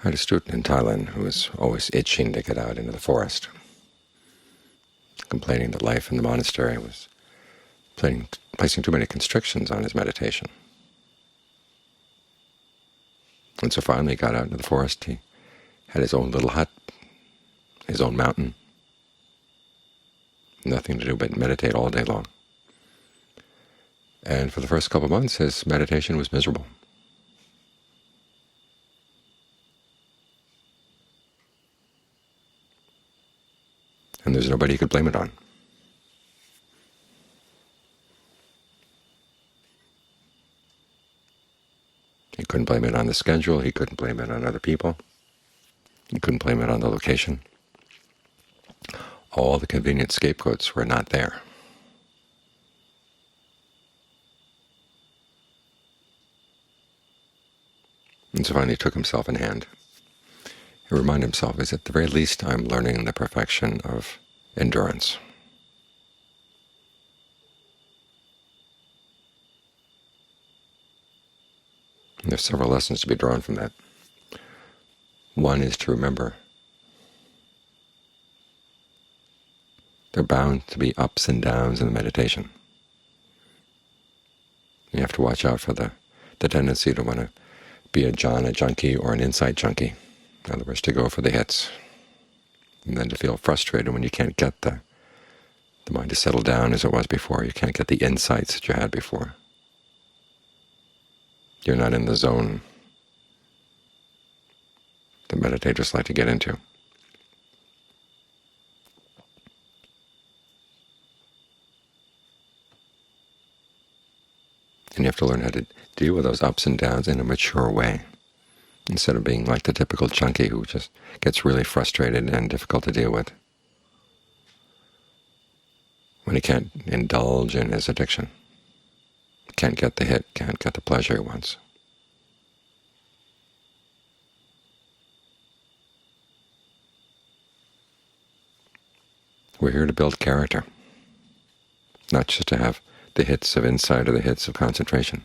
I had a student in Thailand who was always itching to get out into the forest, complaining that life in the monastery was placing too many constrictions on his meditation. And so finally he got out into the forest. He had his own little hut, his own mountain, nothing to do but meditate all day long. And for the first couple of months his meditation was miserable. And there's nobody he could blame it on. He couldn't blame it on the schedule, he couldn't blame it on other people, he couldn't blame it on the location. All the convenient scapegoats were not there. And so finally he took himself in hand. He reminded himself, is at the very least I'm learning the perfection of endurance. And there's several lessons to be drawn from that. One is to remember there are bound to be ups and downs in the meditation. You have to watch out for the tendency to want to be a jhana junkie or an insight junkie. In other words, to go for the hits, and then to feel frustrated when you can't get the mind to settle down as it was before. You can't get the insights that you had before. You're not in the zone that meditators like to get into. And you have to learn how to deal with those ups and downs in a mature way, instead of being like the typical junkie who just gets really frustrated and difficult to deal with when he can't indulge in his addiction, can't get the hit, can't get the pleasure he wants. We're here to build character, not just to have the hits of insight or the hits of concentration.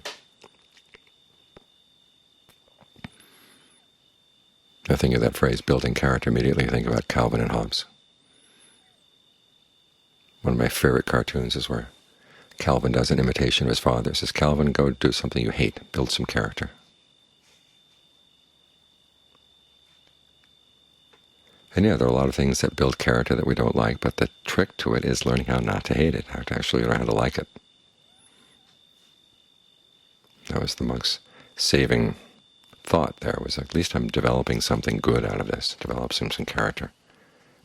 I think of that phrase, building character, immediately I think about Calvin and Hobbes. One of my favorite cartoons is where Calvin does an imitation of his father. He says, Calvin, go do something you hate, build some character. And yeah, there are a lot of things that build character that we don't like, but the trick to it is learning how not to hate it, how to actually learn how to like it. That was the monk's saving thought there, was at least I'm developing something good out of this, develop some character.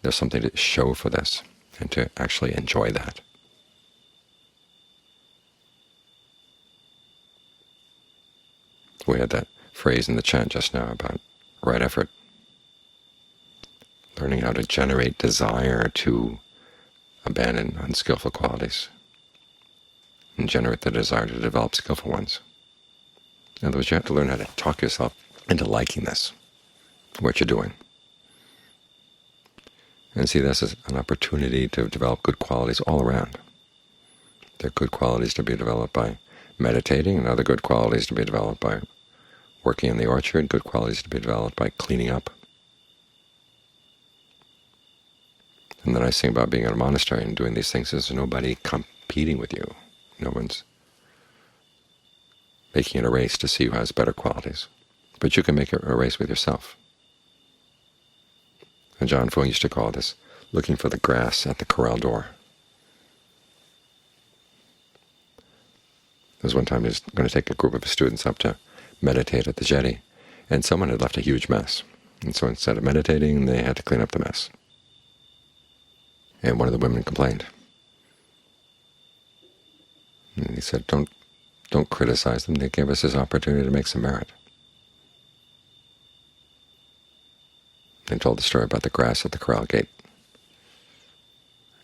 There's something to show for this, and to actually enjoy that. We had that phrase in the chant just now about right effort, learning how to generate desire to abandon unskillful qualities and generate the desire to develop skillful ones. In other words, you have to learn how to talk yourself into liking this, what you're doing. And see this as an opportunity to develop good qualities all around. There are good qualities to be developed by meditating, and other good qualities to be developed by working in the orchard, good qualities to be developed by cleaning up. And the nice thing about being in a monastery and doing these things is there's nobody competing with you. No one's making it a race to see who has better qualities. But you can make it a race with yourself. And John Fung used to call this looking for the grass at the corral door. There was one time he was going to take a group of his students up to meditate at the jetty, and someone had left a huge mess. And so instead of meditating, they had to clean up the mess. And one of the women complained. And he said, don't criticize them. They gave us this opportunity to make some merit. They told the story about the grass at the corral gate.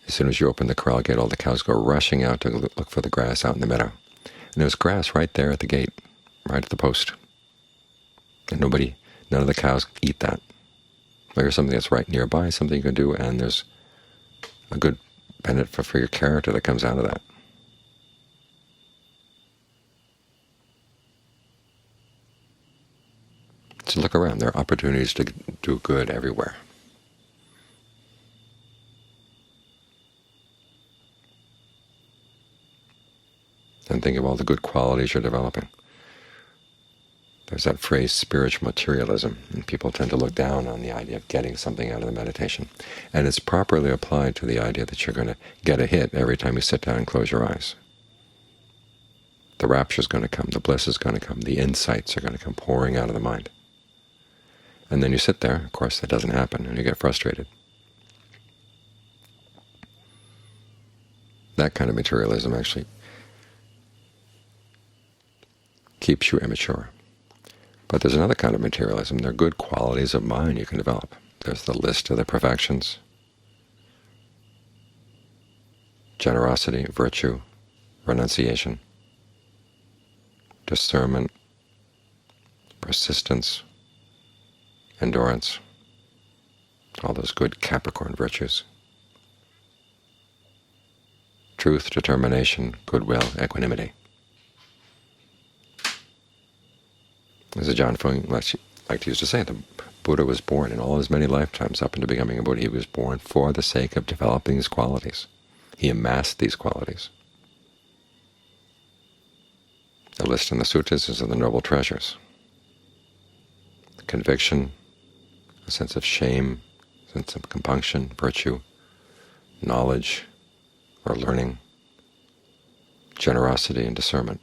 As soon as you open the corral gate, all the cows go rushing out to look for the grass out in the meadow. And there was grass right there at the gate, right at the post. And none of the cows eat that. There's something that's right nearby, something you can do, and there's a good benefit for your character that comes out of that. So look around. There are opportunities to do good everywhere. And think of all the good qualities you're developing. There's that phrase, spiritual materialism, and people tend to look down on the idea of getting something out of the meditation. And it's properly applied to the idea that you're going to get a hit every time you sit down and close your eyes. The rapture is going to come, the bliss is going to come, the insights are going to come pouring out of the mind. And then you sit there, of course that doesn't happen, and you get frustrated. That kind of materialism actually keeps you immature. But there's another kind of materialism. There are good qualities of mind you can develop. There's the list of the perfections: generosity, virtue, renunciation, discernment, persistence, endurance, all those good Capricorn virtues. Truth, determination, goodwill, equanimity. As John Fung liked to used to say, the Buddha was born in all his many lifetimes up into becoming a Buddha. He was born for the sake of developing these qualities. He amassed these qualities. The list in the suttas is of the noble treasures: conviction, a sense of shame, a sense of compunction, virtue, knowledge or learning, generosity, and discernment.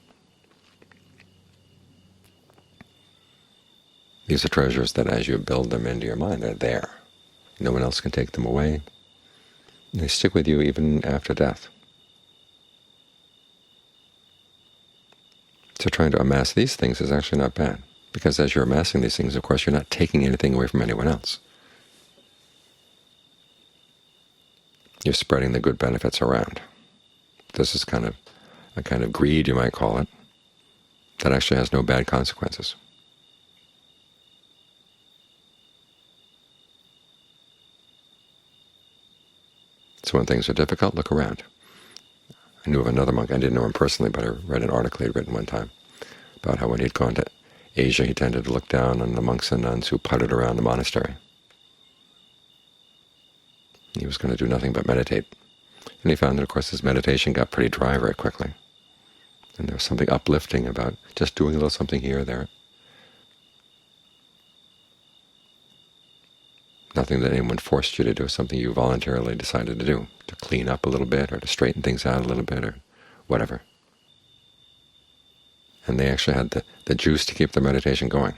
These are treasures that as you build them into your mind, they're there. No one else can take them away. They stick with you even after death. So trying to amass these things is actually not bad, because as you're amassing these things, of course, you're not taking anything away from anyone else. You're spreading the good benefits around. This is a kind of greed, you might call it, that actually has no bad consequences. So when things are difficult, look around. I knew of another monk. I didn't know him personally, but I read an article he'd written one time about how when he'd gone to Asia, he tended to look down on the monks and nuns who puttered around the monastery. He was going to do nothing but meditate. And he found that, of course, his meditation got pretty dry very quickly. And there was something uplifting about just doing a little something here or there. Nothing that anyone forced you to do, something you voluntarily decided to do, to clean up a little bit or to straighten things out a little bit or whatever. And they actually had the juice to keep their meditation going.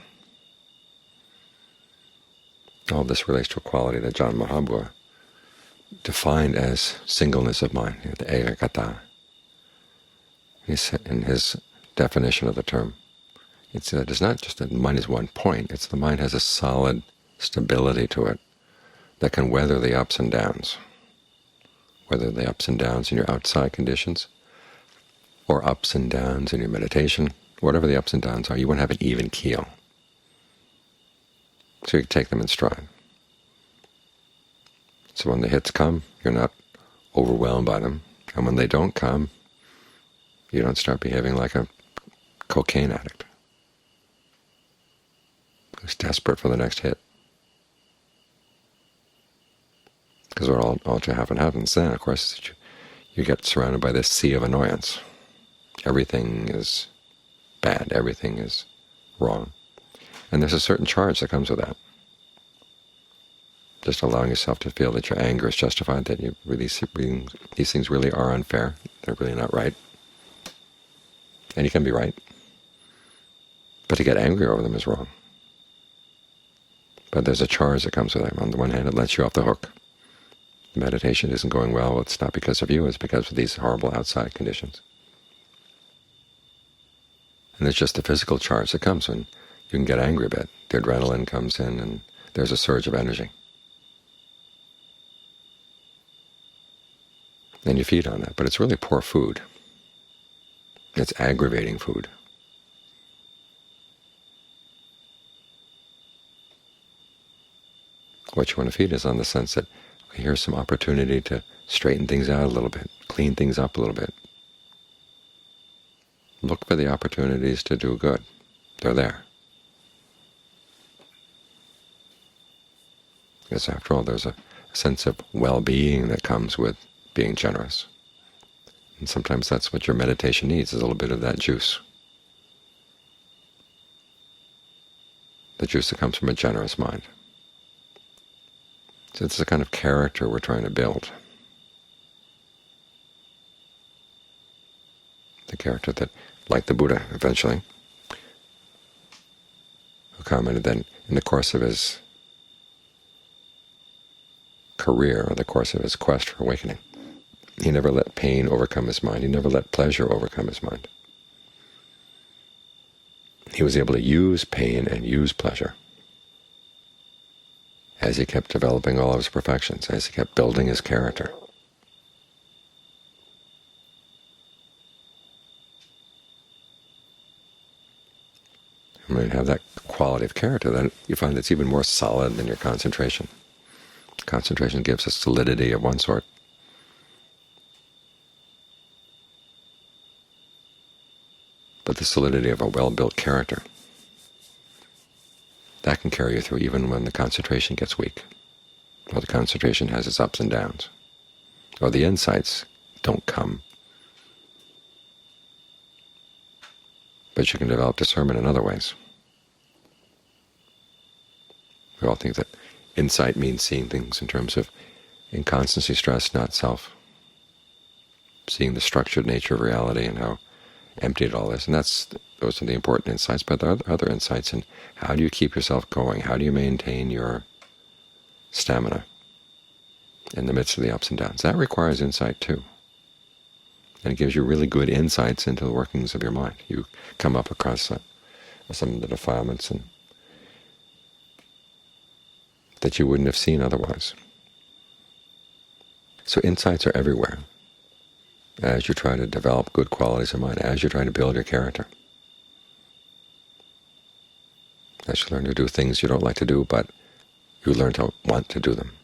All this relates to a quality that John Mahabua defined as singleness of mind, the ekagata. In his definition of the term, it's that it's not just that the mind is one point, it's the mind has a solid stability to it that can weather the ups and downs, whether the ups and downs in your outside conditions or ups and downs in your meditation. Whatever the ups and downs are, you want to have an even keel, so you can take them in stride. So when the hits come, you're not overwhelmed by them, and when they don't come, you don't start behaving like a cocaine addict who's desperate for the next hit. Because what all too often happens then, of course, is that you get surrounded by this sea of annoyance. Everything is bad, everything is wrong. And there's a certain charge that comes with that. Just allowing yourself to feel that your anger is justified, that you really these things really are unfair, they're really not right. And you can be right. But to get angry over them is wrong. But there's a charge that comes with it. On the one hand, it lets you off the hook. The meditation isn't going well, it's not because of you, it's because of these horrible outside conditions. And it's just the physical charge that comes when you can get angry a bit. The adrenaline comes in and there's a surge of energy. Then you feed on that, but it's really poor food. It's aggravating food. What you want to feed is on the sense that here's some opportunity to straighten things out a little bit, clean things up a little bit. Look for the opportunities to do good. They're there. Because after all, there's a sense of well-being that comes with being generous. And sometimes that's what your meditation needs, is a little bit of that juice. The juice that comes from a generous mind. So it's the kind of character we're trying to build. The character that, like the Buddha eventually, who commented that in the course of his career, or the course of his quest for awakening, he never let pain overcome his mind. He never let pleasure overcome his mind. He was able to use pain and use pleasure as he kept developing all of his perfections, as he kept building his character. And when you have that quality of character, then you find it's even more solid than your concentration. Concentration gives a solidity of one sort. But the solidity of a well-built character, that can carry you through even when the concentration gets weak, or the concentration has its ups and downs, or the insights don't come. But you can develop discernment in other ways. We all think that insight means seeing things in terms of inconstancy, stress, not self, seeing the structured nature of reality and how empty it all is. And those are the important insights, but there are other insights in how do you keep yourself going, how do you maintain your stamina in the midst of the ups and downs. That requires insight too. And it gives you really good insights into the workings of your mind. You come up across some of the defilements that you wouldn't have seen otherwise. So insights are everywhere as you try to develop good qualities of mind, as you try to build your character, as you learn to do things you don't like to do, but you learn to want to do them.